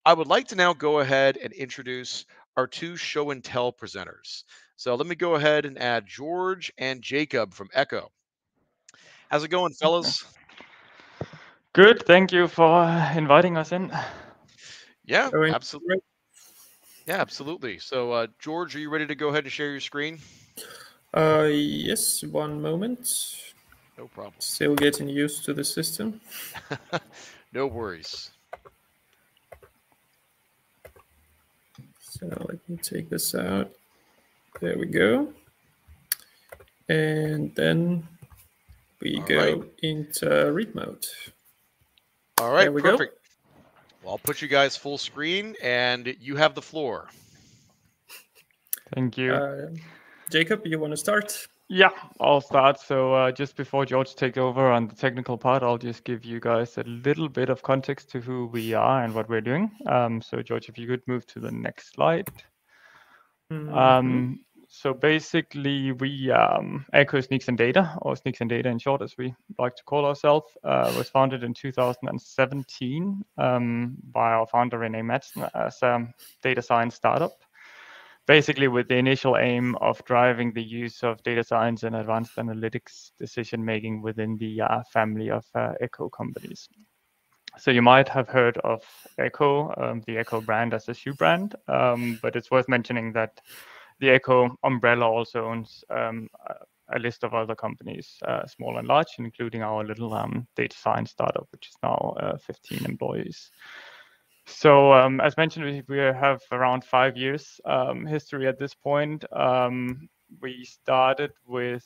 I would like to now go ahead and introduce our two show and tell presenters. So let me go ahead and add George and Jakob from Ecco. How's it going, fellas? Good. Thank you for inviting us in. Yeah, Going absolutely. great. Yeah, absolutely. So, George, are you ready to go ahead and share your screen? Yes, one moment. No problem. Still getting used to the system. No worries. So let me take this out. There we go. And then we All go right. into read mode. All There right, we perfect. Well, I'll put you guys full screen, and you have the floor. Thank you. go. Jakob, you want to start? Yeah, I'll start. So just before George takes over on the technical part, I'll just give you guys a little bit of context to who we are and what we're doing. So George, if you could move to the next slide. So basically, we Ecco Sneaks Data, or Sneaks Data in short, as we like to call ourselves, was founded in 2017 by our founder René Madsen as a data science startup. Basically, with the initial aim of driving the use of data science and advanced analytics decision making within the family of Ecco companies. So you might have heard of Ecco, the Ecco brand as a shoe brand, but it's worth mentioning that the Ecco umbrella also owns a list of other companies, small and large, including our little data science startup, which is now 15 employees. So as mentioned, we have around 5 years history at this point. We started with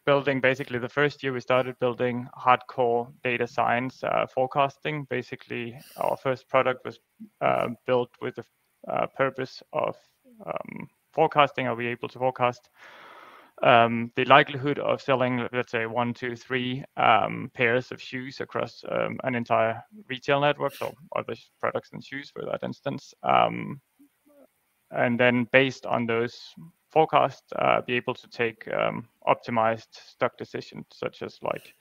building, basically the first year we started building hardcore data science forecasting. Basically, our first product was built with the purpose of forecasting. Are we able to forecast the likelihood of selling, let's say, 1, 2, 3 pairs of shoes across an entire retail network, so other products than shoes for that instance. And then based on those forecasts, be able to take optimized stock decisions, such as like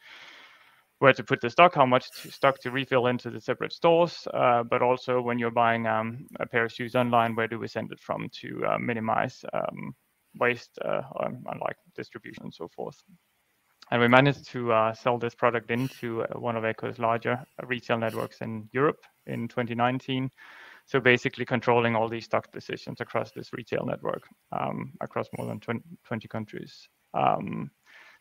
where to put the stock, how much stock to refill into the separate stores, but also when you're buying a pair of shoes online, where do we send it from to minimize waste and like distribution and so forth. And we managed to sell this product into one of Ecco's larger retail networks in Europe in 2019. So basically controlling all these stock decisions across this retail network, across more than 20 countries.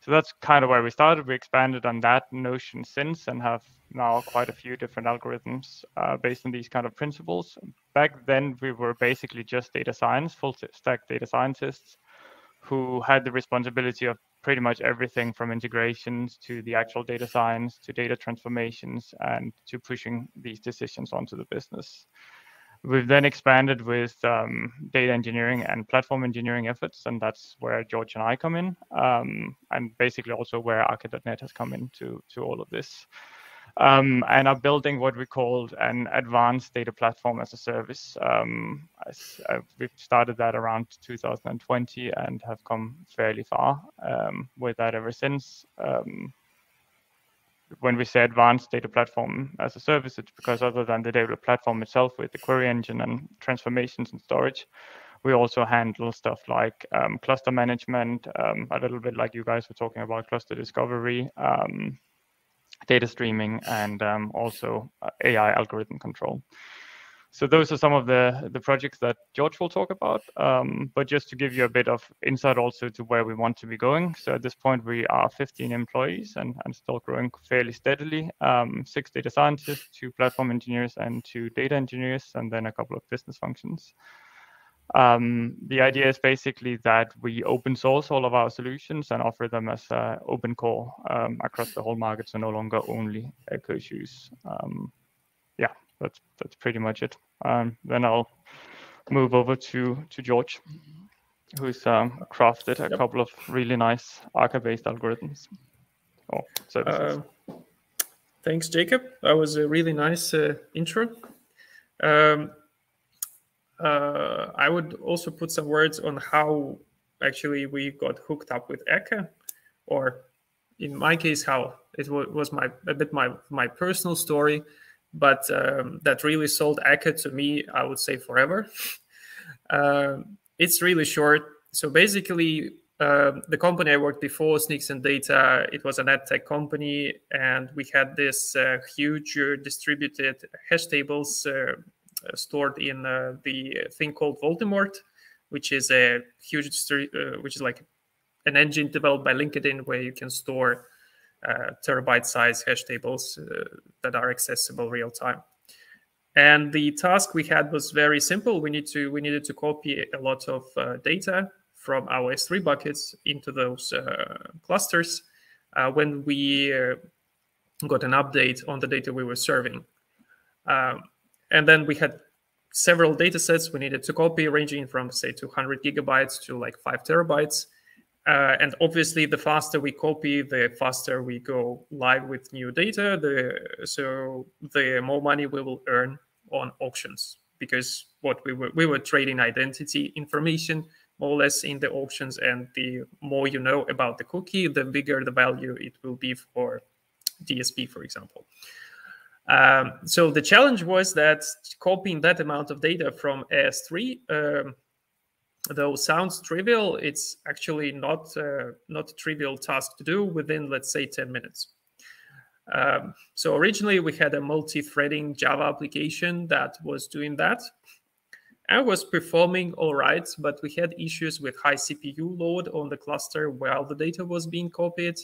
So that's kind of where we started. We expanded on that notion since and have now quite a few different algorithms based on these kind of principles. Back then, we were basically just data science, full stack data scientists who had the responsibility of pretty much everything from integrations to the actual data science to data transformations and to pushing these decisions onto the business. We've then expanded with data engineering and platform engineering efforts, and that's where George and I come in, and basically also where Akka.net has come into all of this. And are building what we called an advanced data platform as a service. We've started that around 2020 and have come fairly far with that ever since. When we say advanced data platform as a service, it's because other than the data platform itself with the query engine and transformations and storage, we also handle stuff like cluster management, a little bit like you guys were talking about cluster discovery, data streaming, and also AI algorithm control. So those are some of the projects that George will talk about. But just to give you a bit of insight also to where we want to be going. So at this point, we are 15 employees and still growing fairly steadily. 6 data scientists, 2 platform engineers, and 2 data engineers, and then a couple of business functions. The idea is basically that we open source all of our solutions and offer them as open core across the whole market, so no longer only Ecco shoes. Yeah, that's pretty much it. Then I'll move over to George, who's crafted a couple of really nice Akka-based algorithms or services. Thanks, Jakob. That was a really nice intro. I would also put some words on how actually we got hooked up with Akka, or in my case, how it was my personal story. but that really sold Akka to me, I would say forever. It's really short. So basically, the company I worked before, Sneaks Data, it was an ad tech company, and we had this huge distributed hash tables stored in the thing called Voldemort, which is a huge, which is like an engine developed by LinkedIn where you can store terabyte-size hash tables that are accessible real time. And the task we had was very simple. We needed to copy a lot of data from our S3 buckets into those clusters when we got an update on the data we were serving. And then we had several data sets we needed to copy, ranging from, say, 200 gigabytes to like 5 terabytes. And obviously, the faster we copy, the faster we go live with new data. So the more money we will earn on auctions, because what we were trading identity information more or less in the auctions, and the more you know about the cookie, the bigger the value it will be for DSP, for example. So the challenge was that copying that amount of data from S3, though sounds trivial, it's actually not a trivial task to do within, let's say, 10 minutes. So originally we had a multi-threading Java application that was doing that and was performing all right, but we had issues with high CPU load on the cluster while the data was being copied.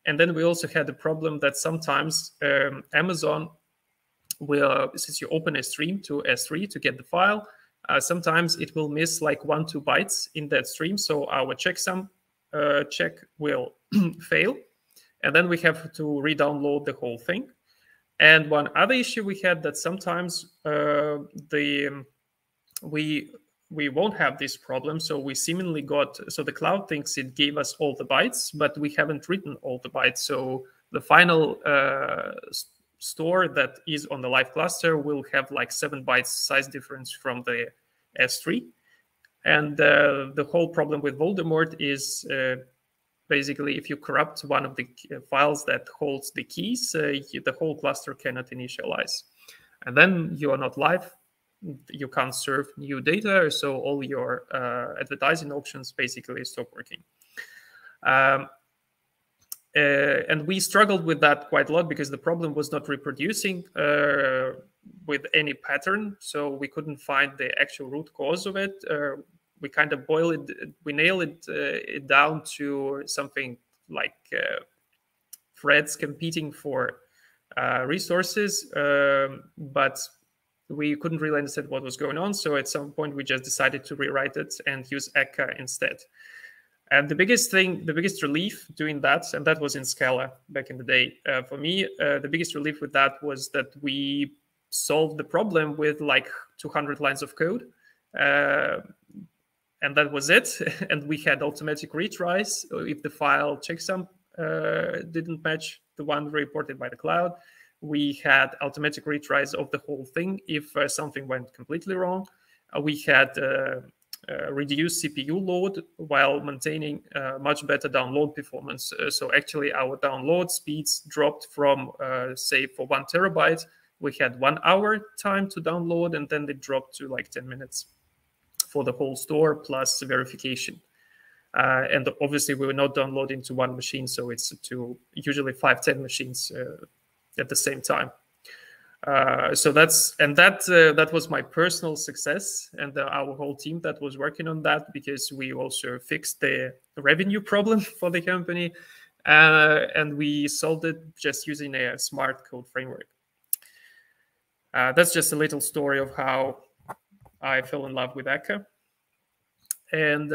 And then we also had the problem that sometimes Amazon will, since you open a stream to S3 to get the file, sometimes it will miss like 1-2 bytes in that stream. So our checksum check will fail. And then we have to re-download the whole thing. And one other issue we had that sometimes we won't have this problem. So we seemingly so the cloud thinks it gave us all the bytes, but we haven't written all the bytes. So the final store that is on the live cluster will have like 7 bytes size difference from the S3. And the whole problem with Voldemort is basically if you corrupt one of the files that holds the keys, the whole cluster cannot initialize. And then you are not live. You can't serve new data. So all your advertising options basically stop working. And we struggled with that quite a lot because the problem was not reproducing with any pattern. So we couldn't find the actual root cause of it. We kind of nailed it down to something like threads competing for resources, but we couldn't really understand what was going on. So at some point, we just decided to rewrite it and use Akka instead. And the biggest relief doing that, and that was in Scala back in the day, for me, the biggest relief with that was that we solved the problem with like 200 lines of code. And that was it. And we had automatic retries if the file checksum didn't match the one reported by the cloud. We had automatic retries of the whole thing if something went completely wrong. We had reduced CPU load while maintaining much better download performance. So actually our download speeds dropped from, say, for 1 terabyte, we had 1 hour time to download, and then they dropped to like 10 minutes for the whole store plus verification. And obviously we were not downloading to one machine, so it's to usually 5-10 machines at the same time. So that was my personal success, and our whole team that was working on that, because we also fixed the revenue problem for the company, and we solved it just using a smart code framework. That's just a little story of how I fell in love with Akka. And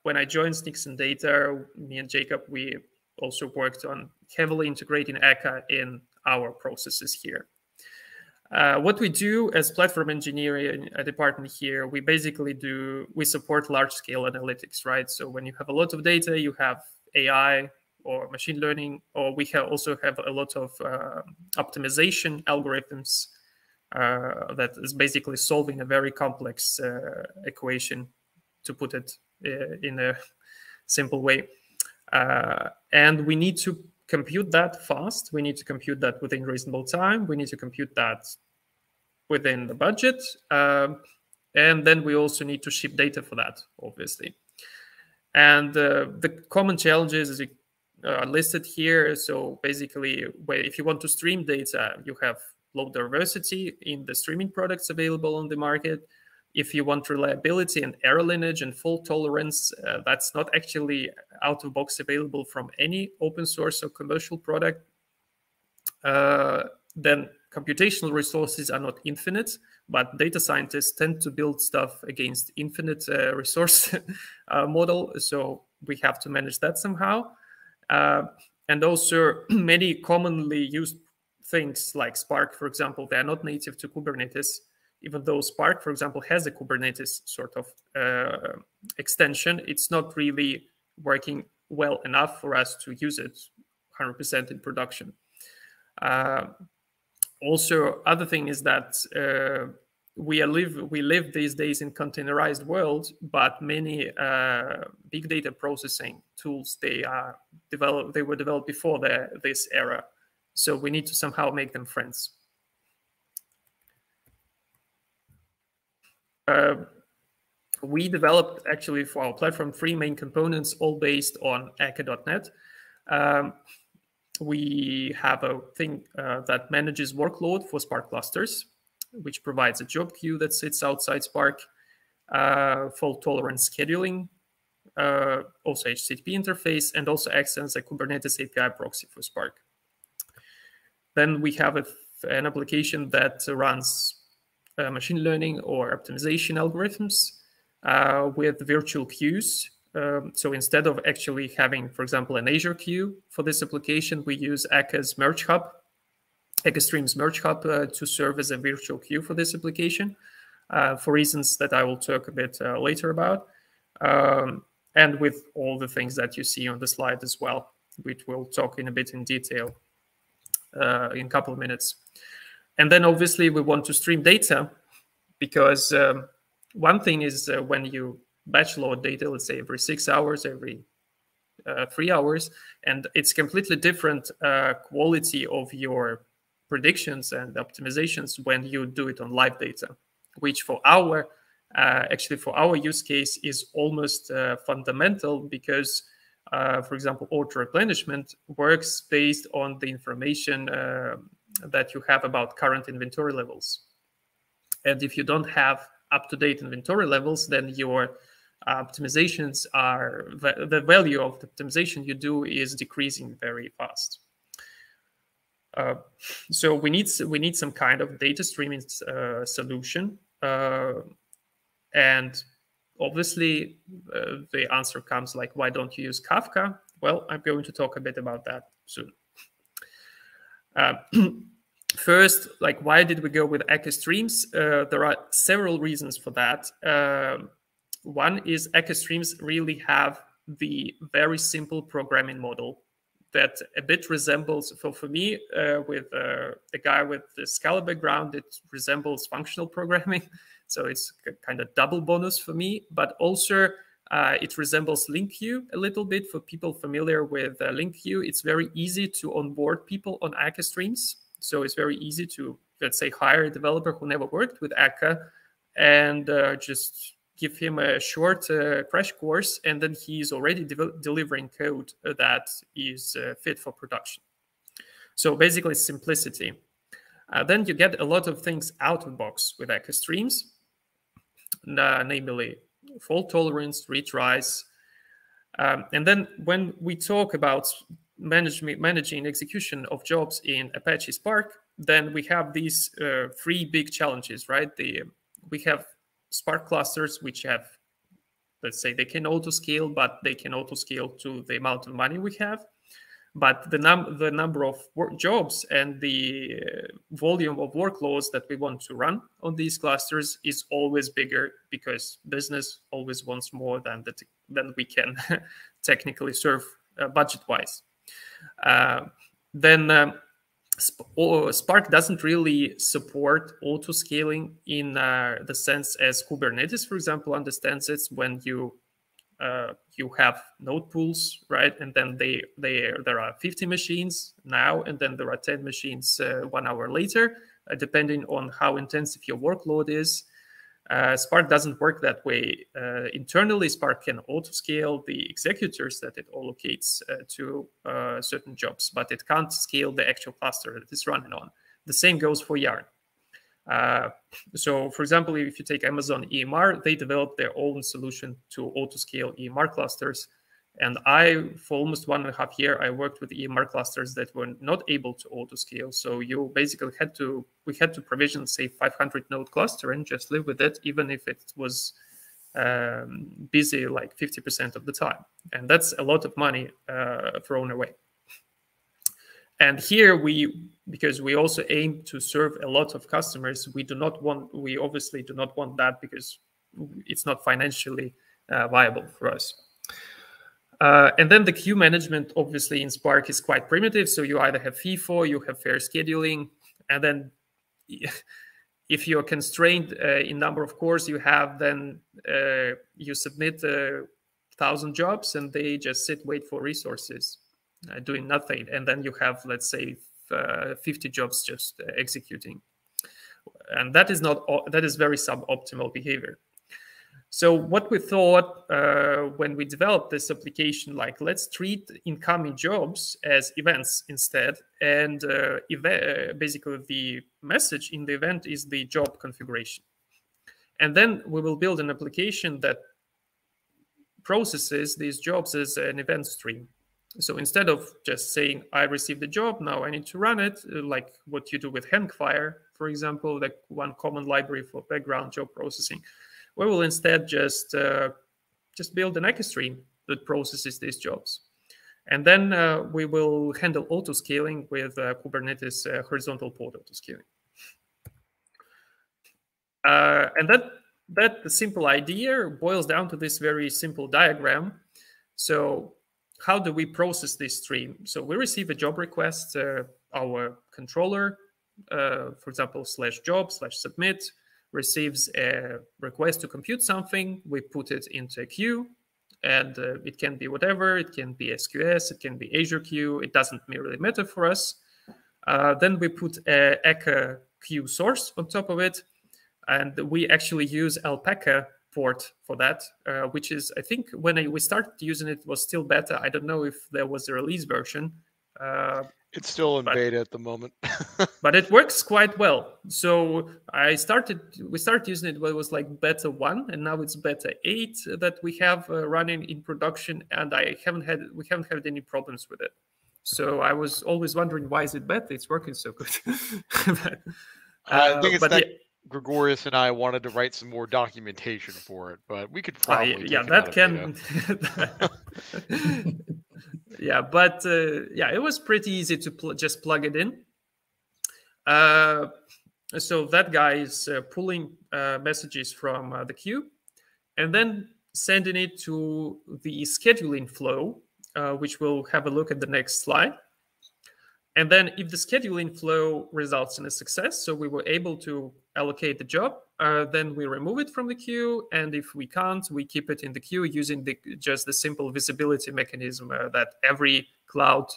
when I joined Sneaks Data, me and Jakob, we also worked on heavily integrating Akka in our processes here. What we do as platform engineering department here, we basically support large-scale analytics, right? So when you have a lot of data, you have AI or machine learning, or we also have a lot of optimization algorithms that is basically solving a very complex equation, to put it in a simple way. And we need to compute that fast. We need to compute that within reasonable time. We need to compute that within the budget. And then we also need to ship data for that, obviously. And the common challenges are listed here. So basically, if you want to stream data, you have low diversity in the streaming products available on the market. If you want reliability and error lineage and fault tolerance, that's not actually out of box available from any open source or commercial product. Then computational resources are not infinite, but data scientists tend to build stuff against infinite resource model. So we have to manage that somehow. And also many commonly used things like Spark, for example, they are not native to Kubernetes, even though Spark, for example, has a Kubernetes sort of extension. It's not really working well enough for us to use it 100% in production. Also, other thing is that we live these days in containerized world, but many big data processing tools they were developed before this era, so we need to somehow make them friends. We developed actually for our platform 3 main components, all based on Akka.net. We have a thing that manages workload for Spark clusters, which provides a job queue that sits outside Spark, fault tolerance scheduling, also HTTP interface, and also acts as a Kubernetes API proxy for Spark. Then we have an application that runs machine learning or optimization algorithms with virtual queues. So instead of actually having, for example, an Azure queue for this application, we use Akka's Merge Hub, Akka Streams Merge Hub to serve as a virtual queue for this application for reasons that I will talk a bit later about. And with all the things that you see on the slide as well, which we'll talk in a bit in detail in a couple of minutes. And then obviously we want to stream data because one thing is when you batch load data, let's say every 6 hours, every 3 hours, and it's completely different quality of your predictions and optimizations when you do it on live data, which for our actually for our use case is almost fundamental because, for example, auto replenishment works based on the information that you have about current inventory levels. And if you don't have up-to-date inventory levels, then your optimizations are, the value of the optimization you do is decreasing very fast. So we need some kind of data streaming solution. And obviously the answer comes like, why don't you use Kafka? Well, I'm going to talk a bit about that soon. First, like, why did we go with Akka Streams? There are several reasons for that. One is Akka Streams really have the very simple programming model that a bit resembles, for me, with a guy with the Scala background, it resembles functional programming. So it's kind of double bonus for me, but also it resembles LinkQ a little bit. For people familiar with LinkQ, it's very easy to onboard people on Akka Streams. So it's very easy to, let's say, hire a developer who never worked with Akka and just give him a short crash course, and then he's already delivering code that is fit for production. So basically simplicity. Then you get a lot of things out of the box with Akka Streams, namely fault tolerance, retries. And then when we talk about managing execution of jobs in Apache Spark, then we have these 3 big challenges, right? We have Spark clusters, which have, let's say, they can auto-scale, but they can auto-scale to the amount of money we have. But the number of jobs and the volume of workloads that we want to run on these clusters is always bigger because business always wants more than we can technically serve budget-wise. Then Spark doesn't really support auto-scaling in the sense as Kubernetes, for example, understands it when you have node pools, right? And then there are 50 machines now, and then there are 10 machines 1 hour later. depending on how intensive your workload is. Spark doesn't work that way. Internally, Spark can auto-scale the executors that it allocates to certain jobs, but it can't scale the actual cluster that it's running on. The same goes for Yarn. So, for example, if you take Amazon EMR, they developed their own solution to auto-scale EMR clusters. And for almost 1.5 years, I worked with EMR clusters that were not able to auto-scale. So you basically we had to provision, say, 500 node cluster and just live with it, even if it was busy like 50% of the time. And that's a lot of money thrown away. And here because we also aim to serve a lot of customers, we obviously do not want that because it's not financially viable for us. And then the queue management, obviously, in Spark is quite primitive. So you either have FIFO, you have fair scheduling, and then if you're constrained in number of cores you have, then you submit 1,000 jobs, and they just wait for resources, doing nothing. And then you have, let's say, 50 jobs just executing. And that is very suboptimal behavior. So what we thought when we developed this application, like, let's treat incoming jobs as events instead. And basically the message in the event is the job configuration. And then we will build an application that processes these jobs as an event stream. So instead of just saying, I received a job, now I need to run it, like what you do with Hangfire, for example, like one common library for background job processing, we will instead just build an Akka stream that processes these jobs. And then we will handle auto-scaling with Kubernetes horizontal pod auto-scaling. And that simple idea boils down to this very simple diagram. So how do we process this stream? So we receive a job request, our controller, for example, /job/submit, receives a request to compute something. We put it into a queue, and it can be whatever. It can be SQS, it can be Azure queue. It doesn't really matter for us. Then we put a Akka queue source on top of it, and we actually use Alpaca port for that, which is, I think, when we started using it, was still beta. I don't know if there was a release version. It's still in beta at the moment. But it works quite well. So we started using it when it was like beta 1, and now it's beta 8 that we have running in production, and we haven't had any problems with it. So I was always wondering, why is it beta? It's working so good. I think it's that Gregorius and I wanted to write some more documentation for it, but we could probably take it out of beta. Yeah, but it was pretty easy to just plug it in. So that guy is pulling messages from the queue and then sending it to the scheduling flow, which we'll have a look at the next slide. And then if the scheduling flow results in a success, so we were able to allocate the job, then we remove it from the queue. And if we can't, we keep it in the queue using just the simple visibility mechanism that every cloud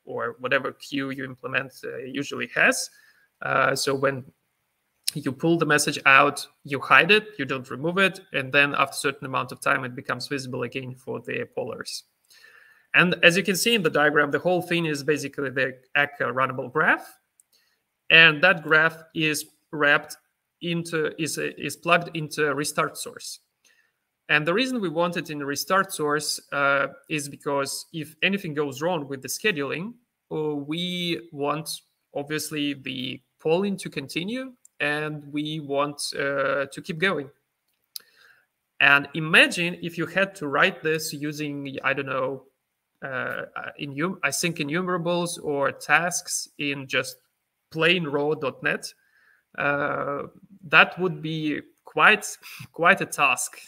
or whatever queue you implement usually has. So when you pull the message out, you hide it, you don't remove it. And then after a certain amount of time, it becomes visible again for the pollers. And as you can see in the diagram, the whole thing is basically the Akka runnable graph. And that graph is plugged into a restart source. And the reason we want it in a restart source is because if anything goes wrong with the scheduling, we want, obviously, the polling to continue, and we want to keep going. And imagine if you had to write this using, I don't know, async enumerables or tasks in just plain raw.NET. That would be quite a task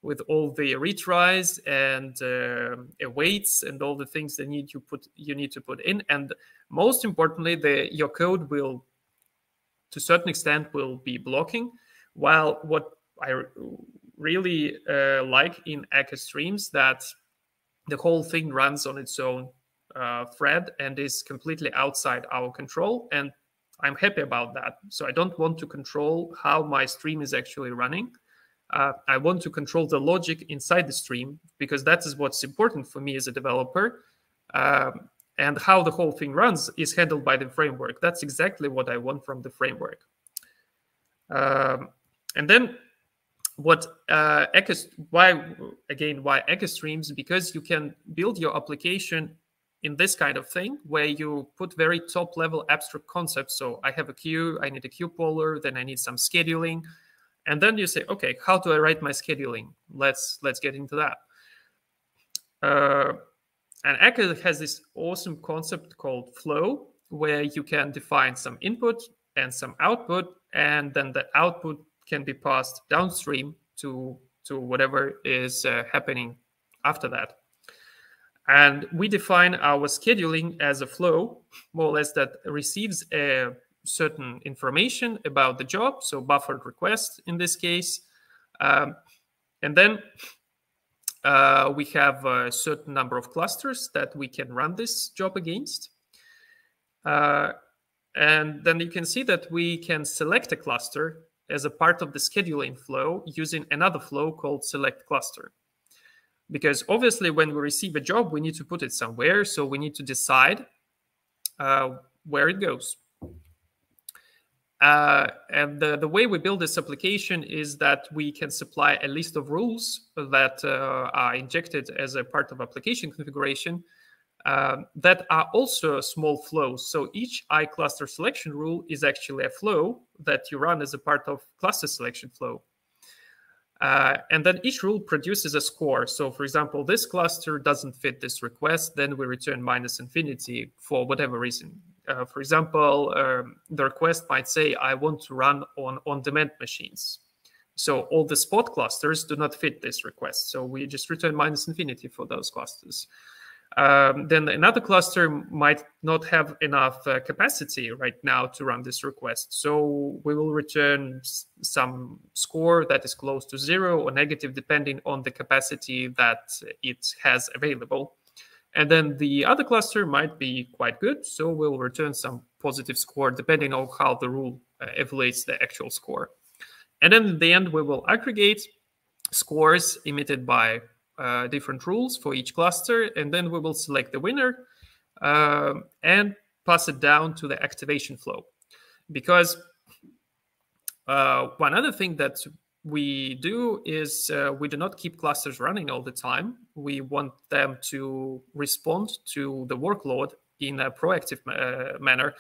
with all the retries and awaits and all the things that you need to put in. And most importantly, your code will, to a certain extent, will be blocking. While what I really like in Akka Streams, that the whole thing runs on its own thread and is completely outside our control. And I'm happy about that. So I don't want to control how my stream is actually running. I want to control the logic inside the stream, because that is what's important for me as a developer. And how the whole thing runs is handled by the framework. That's exactly what I want from the framework. And then why Akka Streams? Because you can build your application in this kind of thing, where you put very top level abstract concepts. So I have a queue, I need a queue poller, then I need some scheduling. And then you say, okay, how do I write my scheduling? Let's get into that. And Akka has this awesome concept called flow, where you can define some input and some output, and then the output can be passed downstream to whatever is happening after that. And we define our scheduling as a flow, more or less, that receives a certain information about the job, so buffered request in this case. And then we have a certain number of clusters that we can run this job against. And then you can see that we can select a cluster as a part of the scheduling flow using another flow called select cluster. Because obviously when we receive a job, we need to put it somewhere. So we need to decide where it goes. And the way we build this application is that we can supply a list of rules that are injected as a part of application configuration that are also small flows. So each iCluster selection rule is actually a flow that you run as a part of cluster selection flow. And then each rule produces a score. So for example, this cluster doesn't fit this request, then we return -infinity for whatever reason. For example, the request might say, I want to run on on-demand machines. So all the spot clusters do not fit this request. So we just return -infinity for those clusters. Then another cluster might not have enough capacity right now to run this request. So we will return some score that is close to 0 or negative, depending on the capacity that it has available. And then the other cluster might be quite good, so we'll return some positive score depending on how the rule evaluates the actual score. And then in the end, we will aggregate scores emitted by different rules for each cluster, and then we will select the winner and pass it down to the activation flow. Because one other thing that we do is we do not keep clusters running all the time. We want them to respond to the workload in a proactive manner.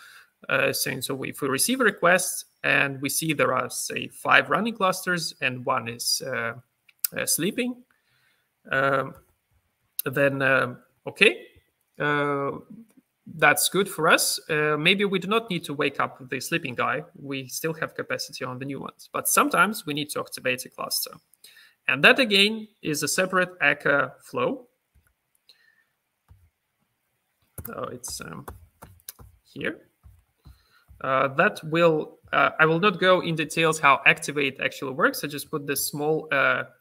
So if we receive a request and we see there are, say, 5 running clusters and one is sleeping, then okay, that's good for us. Maybe we do not need to wake up the sleeping guy. We still have capacity on the new ones. But sometimes we need to activate a cluster. And that, again, is a separate Akka flow. So it's here. That will, I will not go in details how activate actually works. I just put this small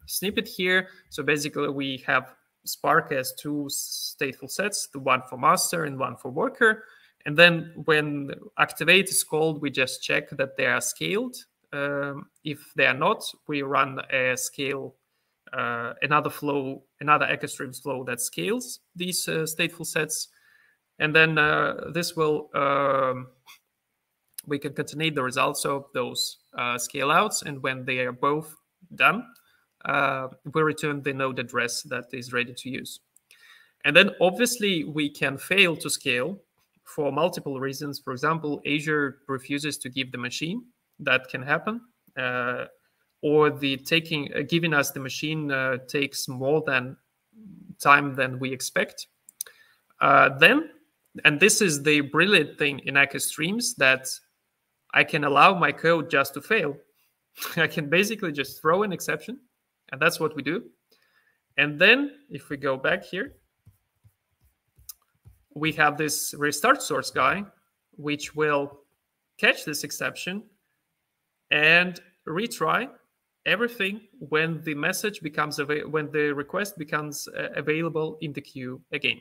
snippet here. So basically we have Spark has 2 stateful sets, the one for master and one for worker. And then when activate is called, we just check that they are scaled. If they are not, we run a scale, another flow, another Akka Streams flow that scales these stateful sets. And then this will, we can concatenate the results of those scale outs. And when they are both done, we return the node address that is ready to use. And then obviously we can fail to scale for multiple reasons. For example, Azure refuses to give the machine. That can happen. Or the giving us the machine takes more time than we expect. And this is the brilliant thing in Akka Streams, that I can allow my code just to fail. I can basically just throw an exception, and that's what we do. And then if we go back here, we have this restart source guy, which will catch this exception and retry everything when the message becomes when the request becomes available in the queue again.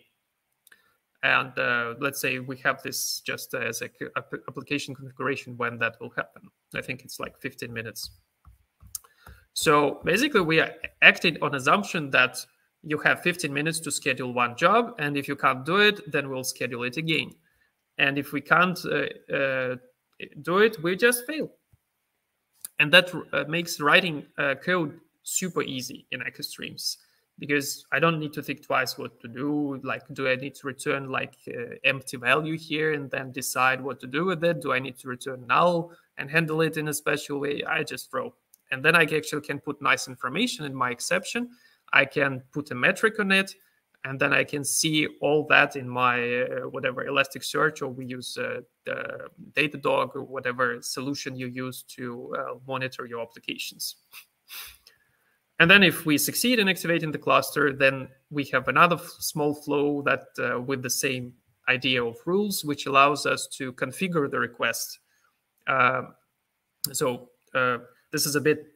And let's say we have this just as a application configuration when that will happen. I think it's like 15 minutes. So basically, we are acting on assumption that you have 15 minutes to schedule one job, and if you can't do it, then we'll schedule it again. And if we can't do it, we just fail. And that makes writing code super easy in Akka Streams, because I don't need to think twice what to do. Like, do I need to return like empty value here and then decide what to do with it? Do I need to return null and handle it in a special way? I just throw. And then I actually can put nice information in my exception. I can put a metric on it, and then I can see all that in my whatever Elasticsearch, or we use the Datadog, or whatever solution you use to monitor your applications. And then if we succeed in activating the cluster, then we have another small flow that with the same idea of rules, which allows us to configure the request. This is a bit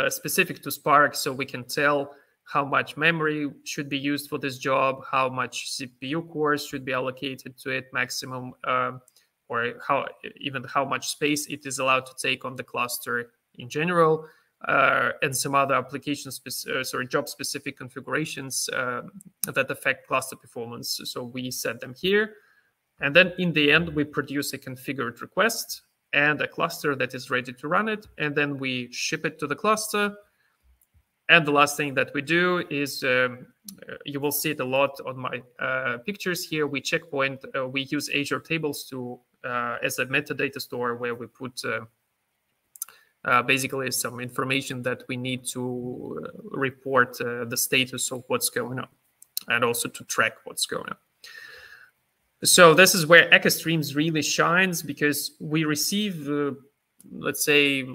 specific to Spark, so we can tell how much memory should be used for this job, how much CPU cores should be allocated to it maximum, or how much space it is allowed to take on the cluster in general, and some other job-specific configurations that affect cluster performance. So we set them here, and then in the end we produce a configured request and a cluster that is ready to run it, and then we ship it to the cluster. And the last thing that we do is, you will see it a lot on my pictures here, we checkpoint, we use Azure Tables to as a metadata store where we put basically some information that we need to report the status of what's going on, and also to track what's going on. So this is where Akka Streams really shines, because we receive, let's say,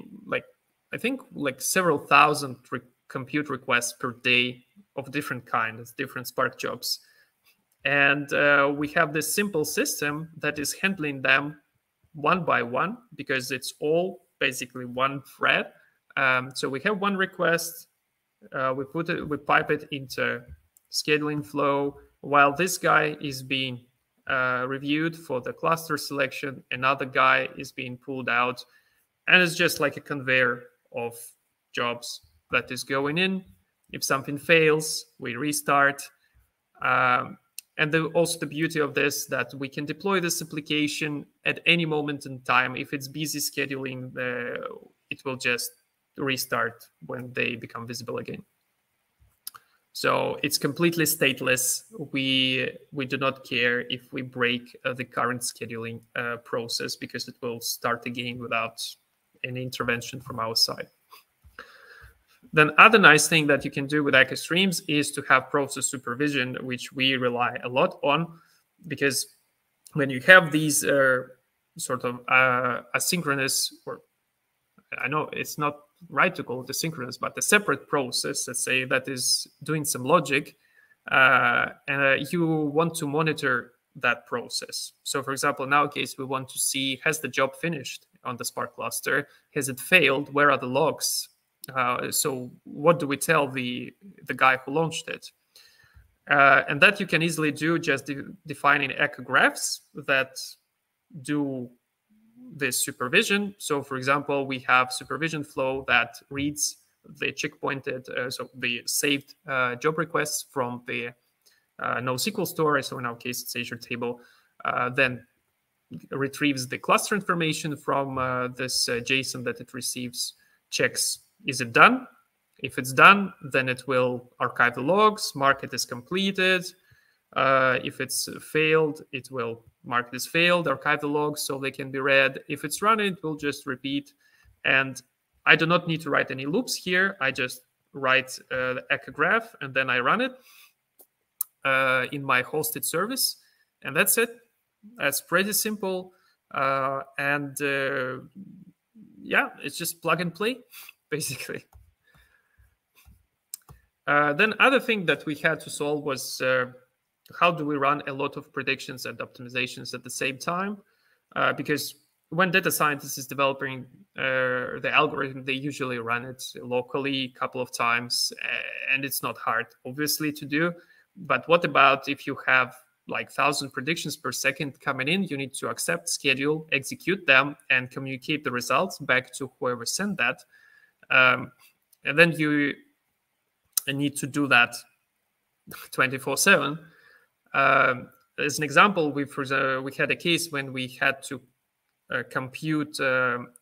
I think several thousand compute requests per day of different kinds, different Spark jobs. And we have this simple system that is handling them one by one, because it's all basically one thread. So we have one request, we pipe it into scheduling flow, while this guy is being reviewed for the cluster selection, another guy is being pulled out, and it's just like a conveyor of jobs that is going in. If something fails, we restart. And also the beauty of this, that we can deploy this application at any moment in time. If it's busy scheduling, it will just restart when they become visible again. So it's completely stateless. We do not care if we break the current scheduling process, because it will start again without any intervention from our side. Then other nice thing that you can do with Akka Streams is to have process supervision, which we rely a lot on, because when you have these sort of asynchronous, or I know it's not right to call it asynchronous, but a separate process, let's say, that is doing some logic, and you want to monitor that process. So for example, in our case, we want to see, has the job finished on the Spark cluster? Has it failed? Where are the logs? So what do we tell the guy who launched it? And that you can easily do just defining Akka graphs that do this supervision. So for example, we have supervision flow that reads the checkpointed, so the saved job requests from the NoSQL store. So in our case, it's Azure Table, then retrieves the cluster information from this JSON that it receives, checks, is it done? If it's done, then it will archive the logs, mark it as completed. If it's failed, it will mark it as failed, archive the logs so they can be read. If it's running, it will just repeat. And I do not need to write any loops here. I just write the Akka graph, and then I run it in my hosted service. And that's it. That's pretty simple. Yeah, it's just plug and play, basically. Then other thing that we had to solve was how do we run a lot of predictions and optimizations at the same time? Because when data scientists is developing the algorithm, they usually run it locally a couple of times, and it's not hard, obviously, to do. But what about if you have like 1,000 predictions per second coming in. You need to accept, schedule, execute them, and communicate the results back to whoever sent that. And then you need to do that 24/7. As an example, we had a case when we had to compute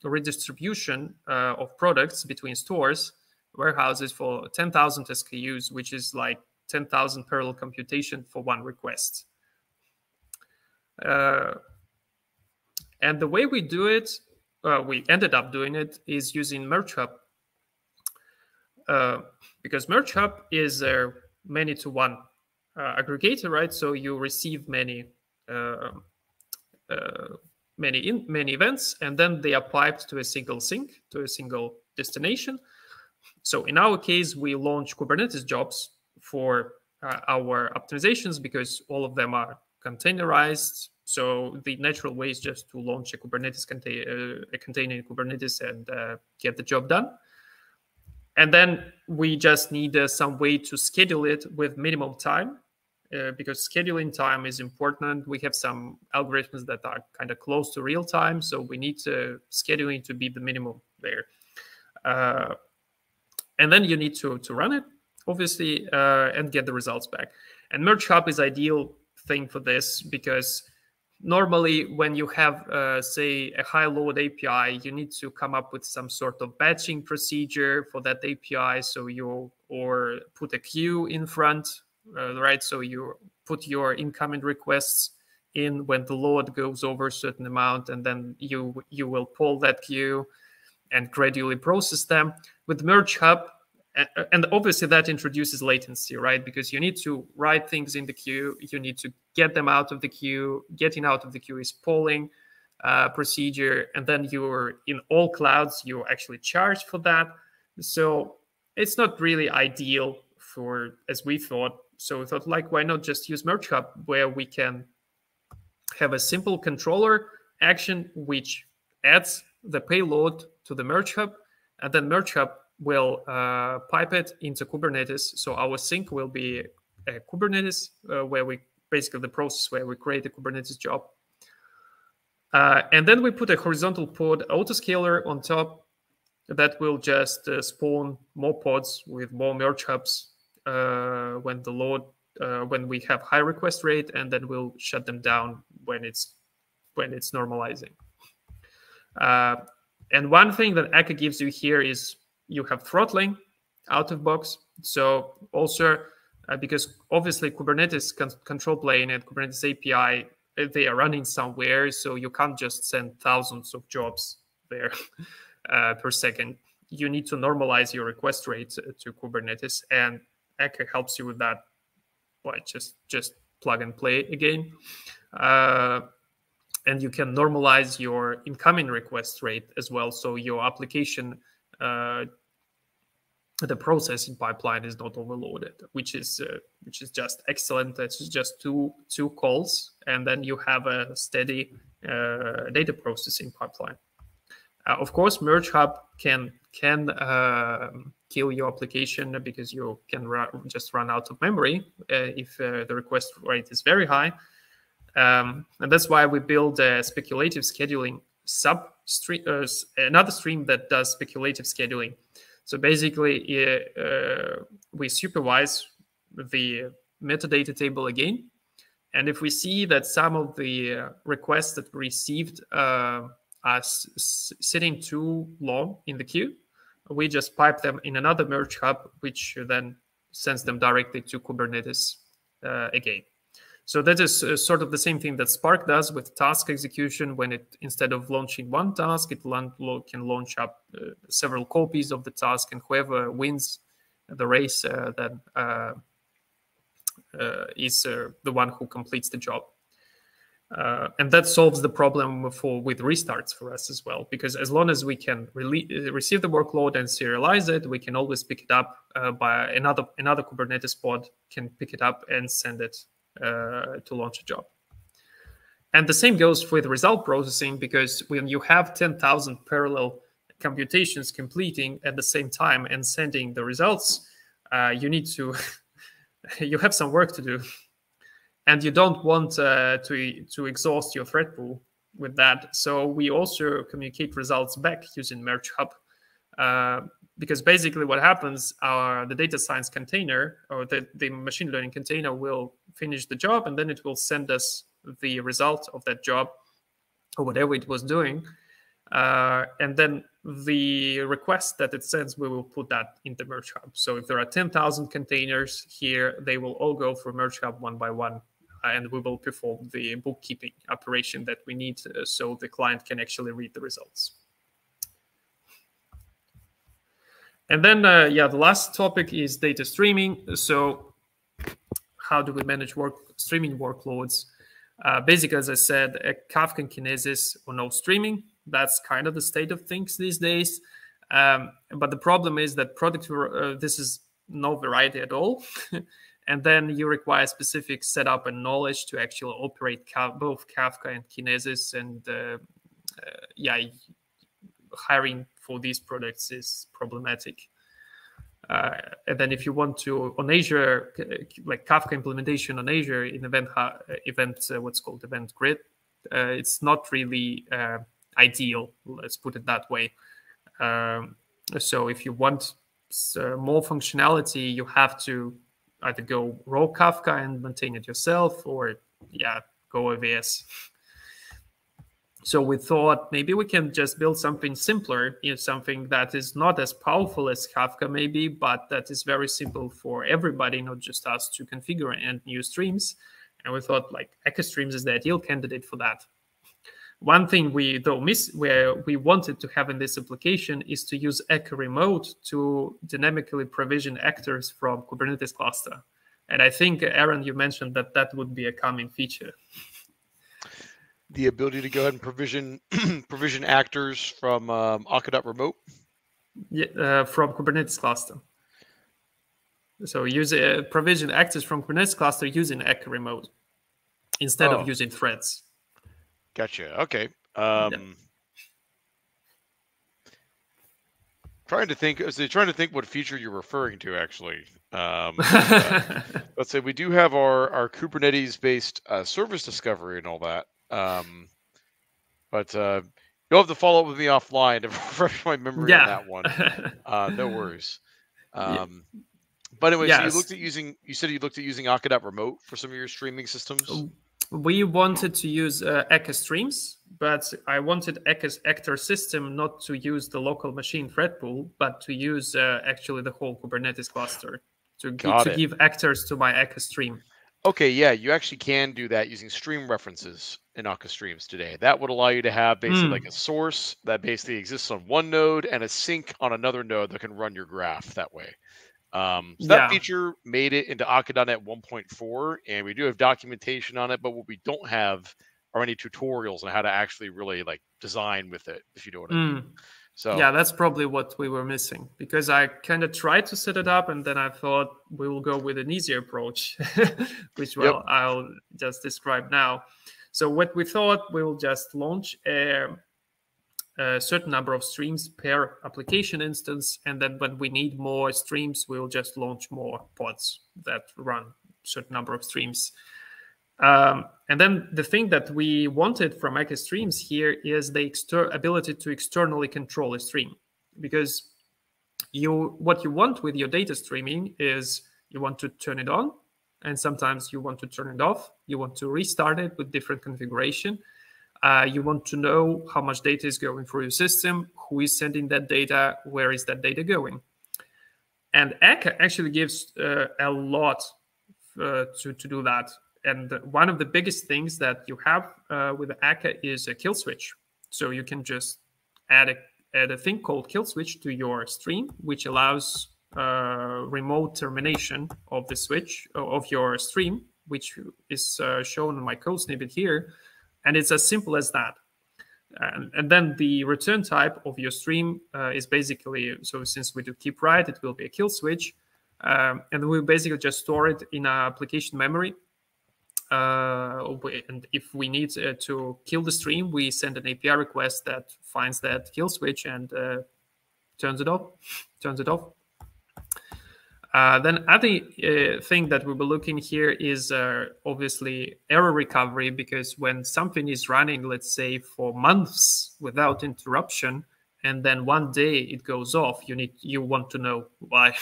redistribution of products between stores, warehouses for 10,000 SKUs, which is like 10,000 parallel computation for one request. And the way we do it, we ended up doing it, is using Merge Hub. Because Merge Hub is a many-to-one aggregator, right? So you receive many events, and then they are piped to a single sink, to a single destination. So in our case, we launch Kubernetes jobs for our optimizations because all of them are containerized. So the natural way is just to launch a Kubernetes container in Kubernetes and get the job done. And then we just need some way to schedule it with minimum time, because scheduling time is important. We have some algorithms that are kind of close to real time, so we need scheduling to be the minimum there. And then you need to run it, obviously, and get the results back. And Merge Hub is ideal thing for this because normally when you have, say, a high-load API, you need to come up with some sort of batching procedure for that API. So or put a queue in front, right? So you put your incoming requests in when the load goes over a certain amount, and then you will pull that queue and gradually process them. With Merge Hub, and obviously that introduces latency, right? Because you need to write things in the queue, you need to get them out of the queue. Getting out of the queue is polling procedure, and then you're in all clouds, you're actually charged for that. So it's not really ideal for, as we thought. So we thought, like, why not just use Merge Hub, where we can have a simple controller action which adds the payload to the Merge Hub, and then Merge Hub will pipe it into Kubernetes. So our sink will be a Kubernetes where we basically the process where we create a Kubernetes job. And then we put a horizontal pod autoscaler on top that will just spawn more pods with more Merge Hubs when we have high request rate, and then we'll shut them down when it's normalizing. And one thing that Akka gives you here is you have throttling out of box. So also, because obviously Kubernetes control plane and Kubernetes API, they are running somewhere, so you can't just send thousands of jobs there per second. You need to normalize your request rate to Kubernetes, and Akka helps you with that by just plug and play again. And you can normalize your incoming request rate as well, so your application, the processing pipeline is not overloaded, which is just excellent. It's just two calls, and then you have a steady data processing pipeline. Of course, Merge Hub can kill your application because you can just run out of memory if the request rate is very high. And that's why we build a speculative scheduling another stream that does speculative scheduling. So basically, we supervise the metadata table again. And if we see that some of the requests that we received are sitting too long in the queue, we just pipe them in another Merge Hub, which then sends them directly to Kubernetes again. So that is sort of the same thing that Spark does with task execution. When it, instead of launching one task, it can launch up several copies of the task, and whoever wins the race then is the one who completes the job. And that solves the problem with restarts for us as well, because as long as we can receive the workload and serialize it, we can always pick it up by another Kubernetes pod can pick it up and send it to launch a job. And the same goes with result processing, because when you have 10,000 parallel computations completing at the same time and sending the results, you need to you have some work to do. and you don't want to exhaust your thread pool with that. So we also communicate results back using Merge Hub. Because basically what happens, the data science container or the machine learning container will finish the job, and then it will send us the result of that job or whatever it was doing. And then the request that it sends, we will put that in the Merge Hub. So if there are 10,000 containers here, they will all go through Merge Hub one by one, and we will perform the bookkeeping operation that we need so the client can actually read the results. And then, the last topic is data streaming. So how do we manage streaming workloads? Basically, as I said, Kafka and Kinesis or no streaming. That's kind of the state of things these days. But the problem is that this is no variety at all. And then you require specific setup and knowledge to actually operate both Kafka and Kinesis. And hiring for these products is problematic. And then if you want to, on Azure, like Kafka implementation on Azure in what's called Event Grid, it's not really ideal, let's put it that way. So if you want more functionality, you have to either go raw Kafka and maintain it yourself, or go AVS. So we thought maybe we can just build something simpler, something that is not as powerful as Kafka maybe, but that is very simple for everybody, not just us, to configure and use streams. And we thought like Akka Streams is the ideal candidate for that. One thing we where we wanted to have in this application is to use Akka Remote to dynamically provision actors from Kubernetes cluster. And I think, Aaron, you mentioned that would be a coming feature. The ability to go ahead and provision actors from Akka.remote? Yeah, from Kubernetes cluster. So use provision actors from Kubernetes cluster using Akka Remote instead of using threads. Gotcha. Okay. Trying to think what feature you're referring to, actually. Let's say we do have our Kubernetes-based service discovery and all that. But you'll have to follow up with me offline to refresh my memory on that one. No worries. But anyway, so you said you looked at using Akka.remote for some of your streaming systems? We wanted to use Akka Streams, but I wanted Akka's actor system not to use the local machine thread pool, but to use actually the whole Kubernetes cluster to give actors to my Akka Stream. Okay, yeah, you actually can do that using stream references in Akka Streams today. That would allow you to have basically like a source that basically exists on one node and a sink on another node that can run your graph that way. So that feature made it into Akka.NET 1.4, and we do have documentation on it, but what we don't have are any tutorials on how to actually really like design with it, if you know what I mean. So yeah, that's probably what we were missing, because I kind of tried to set it up, and then I thought we will go with an easier approach, which I'll just describe now. So what we thought, we will just launch a certain number of streams per application instance, and then when we need more streams, we'll just launch more pods that run a certain number of streams. And then the thing that we wanted from Akka Streams here is the ability to externally control a stream, because what you want with your data streaming is you want to turn it on, and sometimes you want to turn it off. You want to restart it with different configuration. You want to know how much data is going through your system, who is sending that data, where is that data going. And Akka actually gives a lot to do that. And one of the biggest things that you have with Akka is a kill switch. So you can just add a thing called kill switch to your stream, which allows remote termination of the switch of your stream, which is shown in my code snippet here. And it's as simple as that. And then the return type of your stream is basically, so since we do keep write, it will be a kill switch. And we basically just store it in our application memory. And if we need to kill the stream, we send an API request that finds that kill switch and turns it off. Then other thing that we were looking here is obviously error recovery, because when something is running, let's say for months without interruption, and then one day it goes off, you want to know why.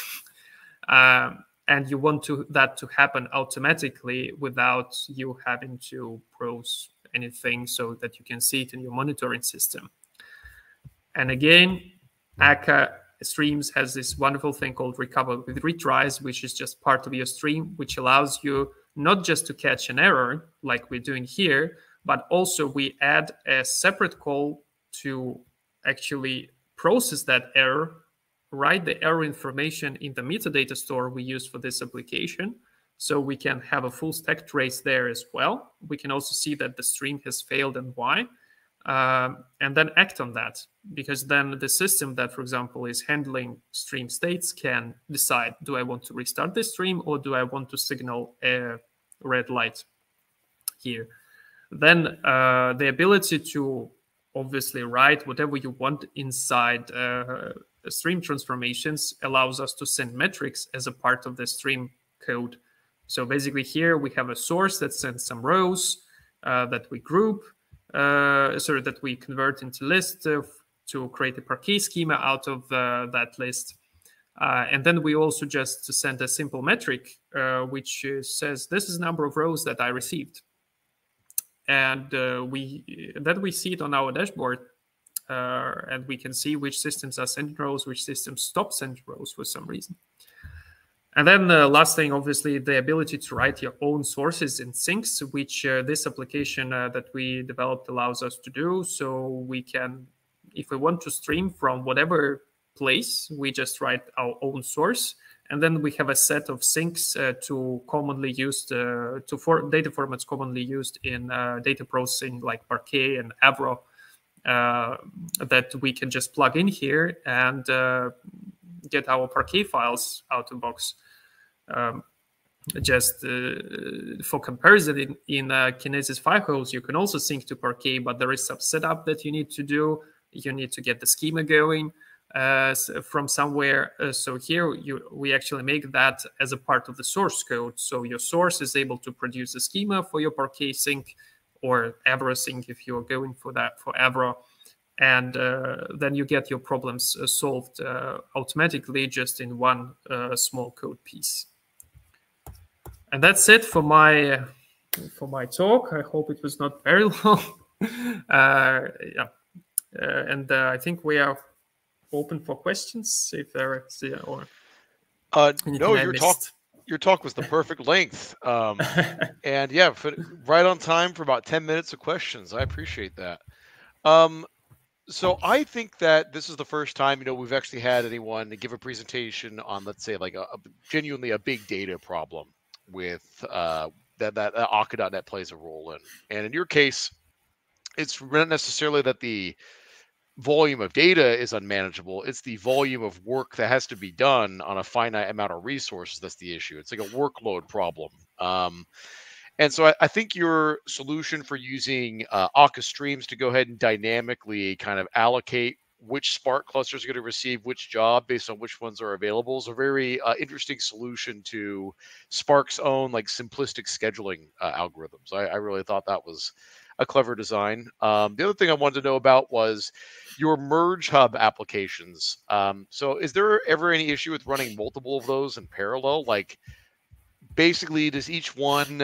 And you want that to happen automatically without you having to browse anything, so that you can see it in your monitoring system. And again, Akka Streams has this wonderful thing called recover with retries, which is just part of your stream, which allows you not just to catch an error like we're doing here, but also we add a separate call to actually process that error, write the error information in the metadata store we use for this application. So we can have a full stack trace there as well. We can also see that the stream has failed and why. And then act on that, because then the system that, for example, is handling stream states can decide, do I want to restart this stream or do I want to signal a red light here? Then the ability to obviously write whatever you want inside stream transformations allows us to send metrics as a part of the stream code. So basically here we have a source that sends some rows that we group, that we convert into list to create a parquet schema out of that list. And then we also just send a simple metric, which says this is the number of rows that I received. And we see it on our dashboard, and we can see which systems are sending rows, which systems stop sending rows for some reason. And then the last thing, obviously, the ability to write your own sources in sinks, which this application that we developed allows us to do. So we can, if we want to stream from whatever place, we just write our own source. And then we have a set of sinks to commonly used, data formats commonly used in data processing like Parquet and Avro that we can just plug in here and get our Parquet files out of the box. Just for comparison, in Kinesis Firehose, you can also sync to Parquet, but there is some setup that you need to do. You need to get the schema going from somewhere. So here we actually make that as a part of the source code. So your source is able to produce a schema for your Parquet sync or Avro sync if you're going for that for Avro. And then you get your problems solved automatically just in one small code piece. And that's it for my talk. I hope it was not very long. Yeah, and I think we are open for questions if there is or no, your talk was the perfect length, and yeah, right on time for about 10 minutes of questions. I appreciate that. So I think that this is the first time, we've actually had anyone give a presentation on, let's say, like genuinely a big data problem with that Akka.net plays a role in. And in your case, it's not necessarily that the volume of data is unmanageable. It's the volume of work that has to be done on a finite amount of resources that's the issue. It's like a workload problem. And so I think your solution for using Akka Streams to go ahead and dynamically kind of allocate which Spark clusters are going to receive which job based on which ones are available is a very interesting solution to Spark's own like simplistic scheduling algorithms. I really thought that was a clever design. The other thing I wanted to know about was your merge hub applications. So is there ever any issue with running multiple of those in parallel? Like, basically, does each one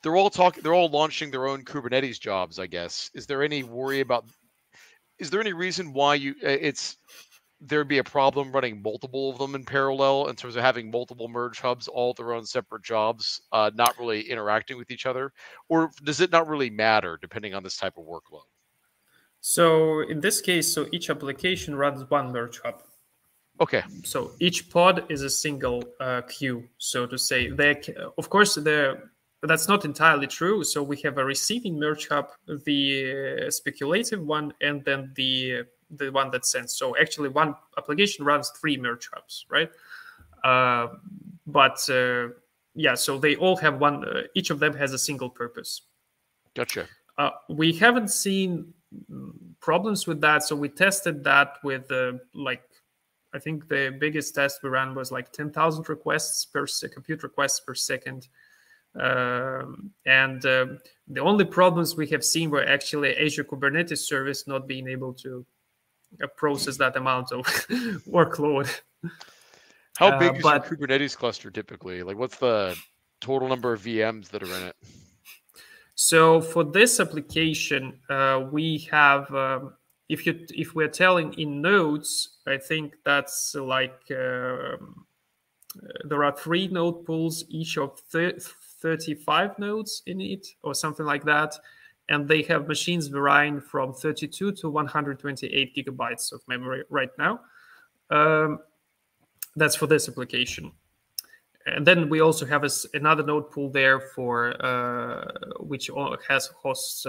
they're all launching their own Kubernetes jobs, I guess. Is there any worry about, is there any reason why there'd be a problem running multiple of them in parallel in terms of having multiple merge hubs, all their own separate jobs, not really interacting with each other? Or does it not really matter depending on this type of workload? So in this case, each application runs one merge hub. Okay. So each pod is a single queue, so to say. Of course, that's not entirely true. So we have a receiving merge hub, the speculative one, and then the one that sends. So actually, one application runs 3 merge hubs, right? Yeah, so they all have one. Each of them has a single purpose. Gotcha. We haven't seen problems with that. So we tested that with I think the biggest test we ran was like 10,000 requests per compute requests per second. The only problems we have seen were actually Azure Kubernetes service not being able to process that amount of workload. How big is your Kubernetes cluster typically? Like, what's the total number of VMs that are in it? So for this application, we have, if we're telling in nodes, I think that's like, there are 3 node pools, each of 35 nodes in it, or something like that. And they have machines varying from 32 to 128 gigabytes of memory right now. That's for this application. And then we also have another node pool there for which hosts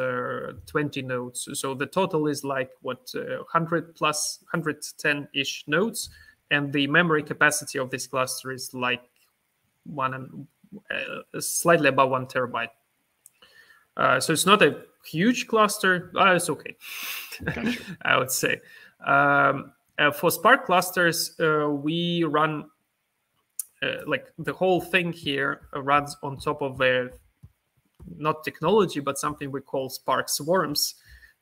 20 nodes. So the total is like 100 plus 110-ish nodes, and the memory capacity of this cluster is like slightly above 1 terabyte. So it's not a huge cluster. It's okay, gotcha. I would say. For Spark clusters, we run. Like the whole thing here runs on top of not technology, but something we call Spark Swarms.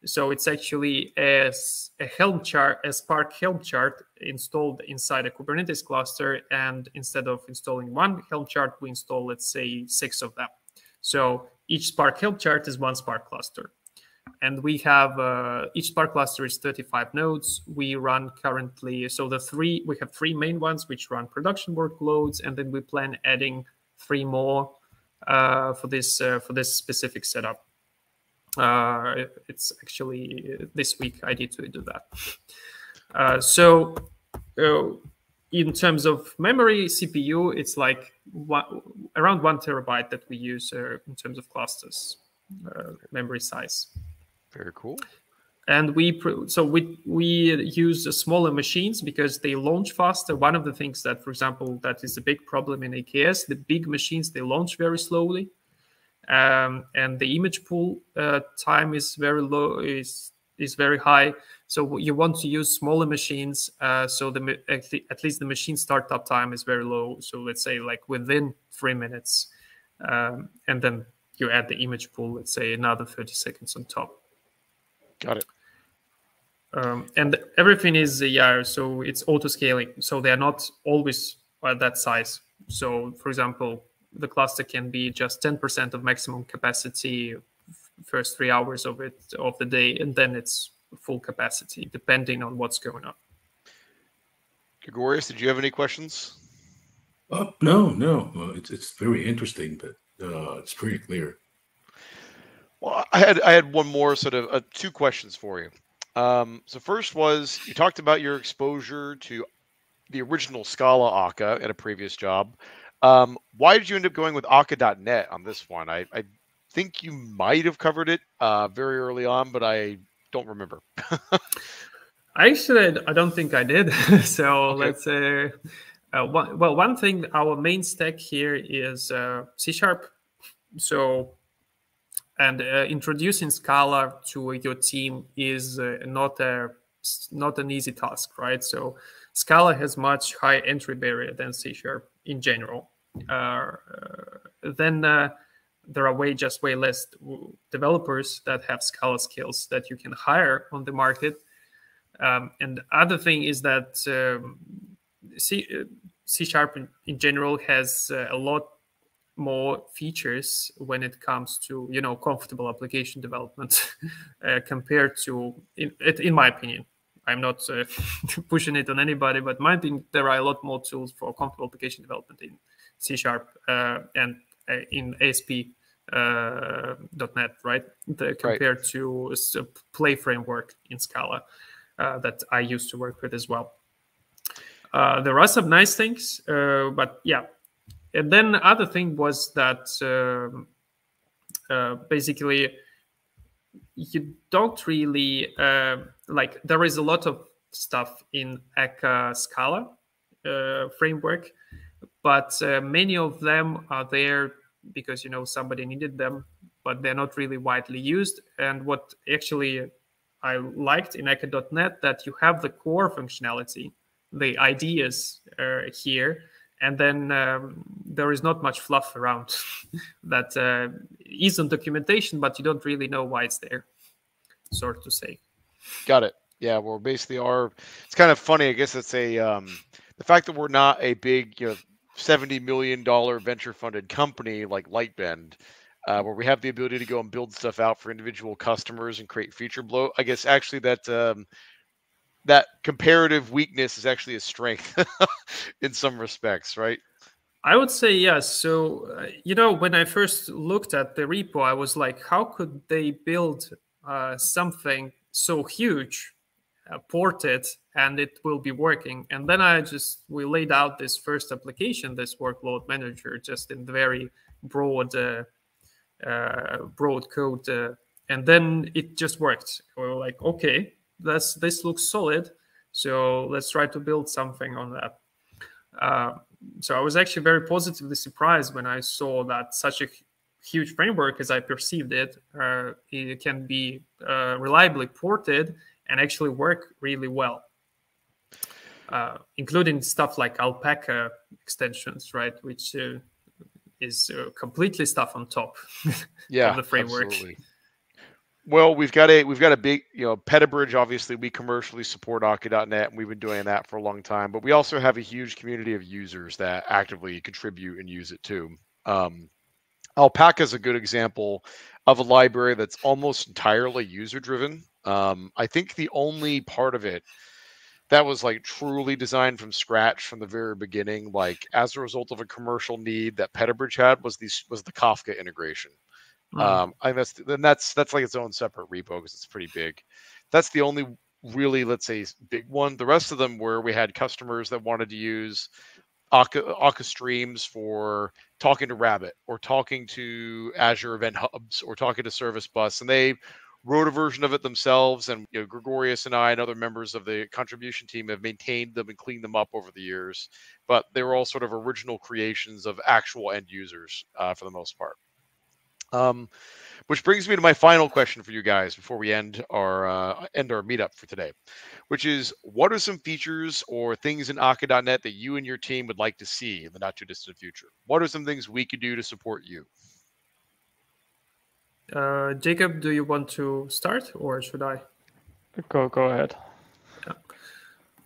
So it's actually a Spark Helm chart installed inside a Kubernetes cluster. And instead of installing 1 Helm chart, we install, let's say, 6 of them. So each Spark Helm chart is 1 Spark cluster. And we have each Spark cluster is 35 nodes. We run currently, so we have 3 main ones which run production workloads, and then we plan adding 3 more for this specific setup. It's actually this week I need to do that. In terms of memory, CPU, it's like around 1 terabyte that we use in terms of clusters memory size. Very cool. And we use smaller machines because they launch faster. One of the things that, for example, that is a big problem in AKS, the big machines, they launch very slowly. And the image pool time is very low, is very high. So you want to use smaller machines. So at least the machine startup time is very low. So let's say like within 3 minutes. And then you add the image pool, let's say another 30 seconds on top. Got it. And everything is, so it's auto-scaling. So they're not always at that size. So, for example, the cluster can be just 10% of maximum capacity first 3 hours of the day, and then it's full capacity, depending on what's going on. Gregorius, did you have any questions? No. It's very interesting, but it's pretty clear. Well, I had one more sort of 2 questions for you. So first was, you talked about your exposure to the original Scala Akka at a previous job. Why did you end up going with Akka.net on this one? I think you might have covered it very early on, but I don't remember. Actually, I don't think I did. So okay. Let's say, one thing, our main stack here is C#. So, and introducing Scala to your team is not an easy task, right? So Scala has much higher entry barrier than C# in general. Then there are way less developers that have Scala skills that you can hire on the market. And the other thing is that C# in general has a lot more features when it comes to comfortable application development compared to, in my opinion. I'm not pushing it on anybody, but my opinion, there are a lot more tools for comfortable application development in C# and in ASP.NET, right? Compared to a Play framework in Scala that I used to work with as well. There are some nice things, but yeah. And then the other thing was that basically you don't really there is a lot of stuff in Akka Scala framework, but many of them are there because somebody needed them, but they're not really widely used. And what actually I liked in Akka.NET, that you have the core functionality the ideas here, and then there is not much fluff around that is on documentation, but you don't really know why it's there, sort to say. Got it. Yeah, well, basically it's kind of funny. I guess it's the fact that we're not a big, $70 million venture funded company like Lightbend, where we have the ability to go and build stuff out for individual customers and create feature bloat. I guess actually that comparative weakness is actually a strength in some respects, right? I would say yes. So, when I first looked at the repo, I was like, how could they build something so huge, ported, and it will be working? And then we laid out this first application, this workload manager, just in the very broad code, and then it just worked. We were like, okay, this looks solid, so let's try to build something on that. So I was actually very positively surprised when I saw that such a huge framework, as I perceived it, it can be reliably ported and actually work really well, including stuff like Alpaca extensions, right, which is completely stuff on top of the framework. Absolutely. Well, we've got a big, Petabridge. Obviously, we commercially support Akka.net, and we've been doing that for a long time. But we also have a huge community of users that actively contribute and use it too. Alpaca is a good example of a library that's almost entirely user-driven. I think the only part of it that was like truly designed from scratch from the very beginning, like as a result of a commercial need that Petabridge had, was the Kafka integration. I guess that's like its own separate repo because it's pretty big. That's the only really, let's say, big one. The rest of them were we had customers that wanted to use Akka Streams for talking to Rabbit or talking to Azure Event Hubs or talking to Service Bus, and they wrote a version of it themselves. And Gregorius and I and other members of the contribution team have maintained them and cleaned them up over the years. But they were all sort of original creations of actual end users for the most part. Which brings me to my final question for you guys before we end our meetup for today, which is, what are some features or things in Akka.net that you and your team would like to see in the not too distant future? What are some things we could do to support you? Jakob, do you want to start, or should I? Go ahead.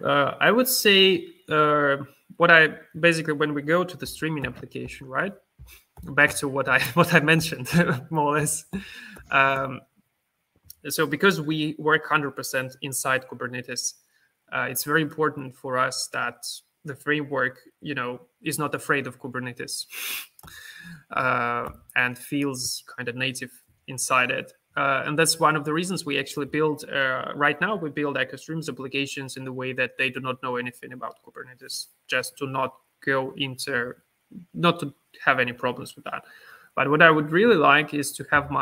I would say when we go to the streaming application, right? Back to what I mentioned, more or less. So because we work 100% inside Kubernetes, it's very important for us that the framework, is not afraid of Kubernetes and feels kind of native inside it. And that's one of the reasons we actually build, right now, we build Akka Streams applications in the way that they do not know anything about Kubernetes, just to not to have any problems with that. But what I would really like is to have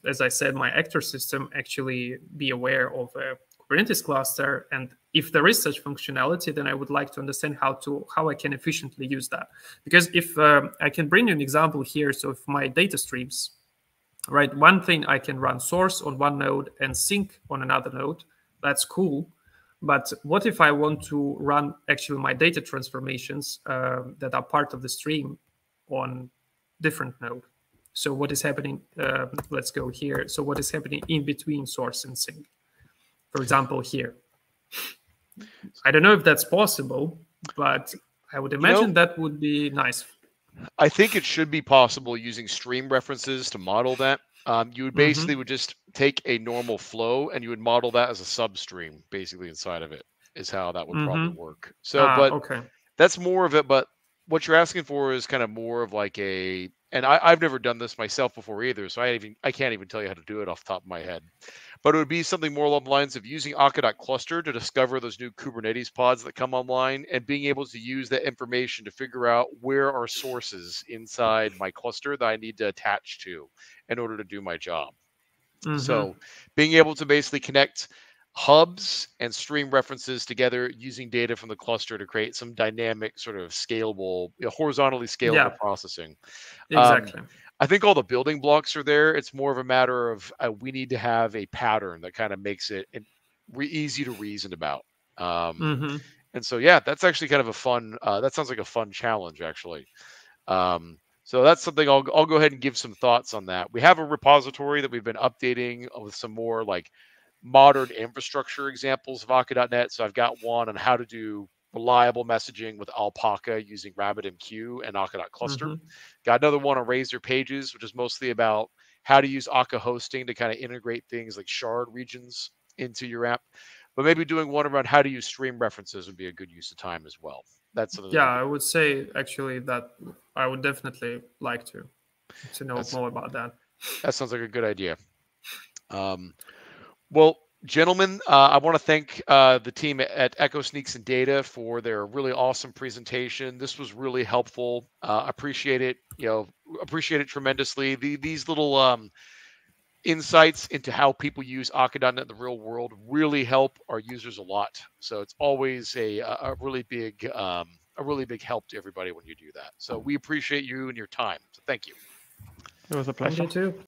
as I said, my actor system actually be aware of a Kubernetes cluster. And if there is such functionality, then I would like to understand how I can efficiently use that. Because if I can bring you an example here, so if my data streams, right, one thing I can run source on one node and sync on another node, that's cool. But what if I want to run actually my data transformations that are part of the stream on different node? So what is happening? Let's go here. So what is happening in between source and sync? For example, here. I don't know if that's possible, but I would imagine that would be nice. I think it should be possible using stream references to model that. You would basically would just take a normal flow and you would model that as a substream basically inside of it, is how that would probably work. So, okay. That's more of it. But what you're asking for is kind of more of like and I've never done this myself before either, so I can't even tell you how to do it off the top of my head. But it would be something more along the lines of using Akka.cluster to discover those new Kubernetes pods that come online and being able to use that information to figure out where are sources inside my cluster that I need to attach to in order to do my job. So being able to basically connect hubs and stream references together using data from the cluster to create some dynamic sort of scalable, horizontally scalable processing. Exactly. I think all the building blocks are there. It's more of a matter of we need to have a pattern that kind of makes it easy to reason about. And And so, yeah, that's actually kind of a fun, that sounds like a fun challenge, actually. So that's something I'll go ahead and give some thoughts on that. We have a repository that we've been updating with some more like modern infrastructure examples of Akka.NET. So I've got one on how to do reliable messaging with Alpaca using RabbitMQ and Akka.cluster. Got another one on Razor Pages, which is mostly about how to use Akka hosting to kind of integrate things like shard regions into your app. But maybe doing one around how to use stream references would be a good use of time as well. That's something. Yeah, I would say actually that I would definitely like to know more about that. That sounds like a good idea. Well, gentlemen, I want to thank the team at Ecco Sneaks Data for their really awesome presentation. This was really helpful. Appreciate it. Appreciate it tremendously. These little insights into how people use Akka.NET in the real world really help our users a lot. So it's always a really big help to everybody when you do that. So we appreciate you and your time. So thank you. It was a pleasure. You too.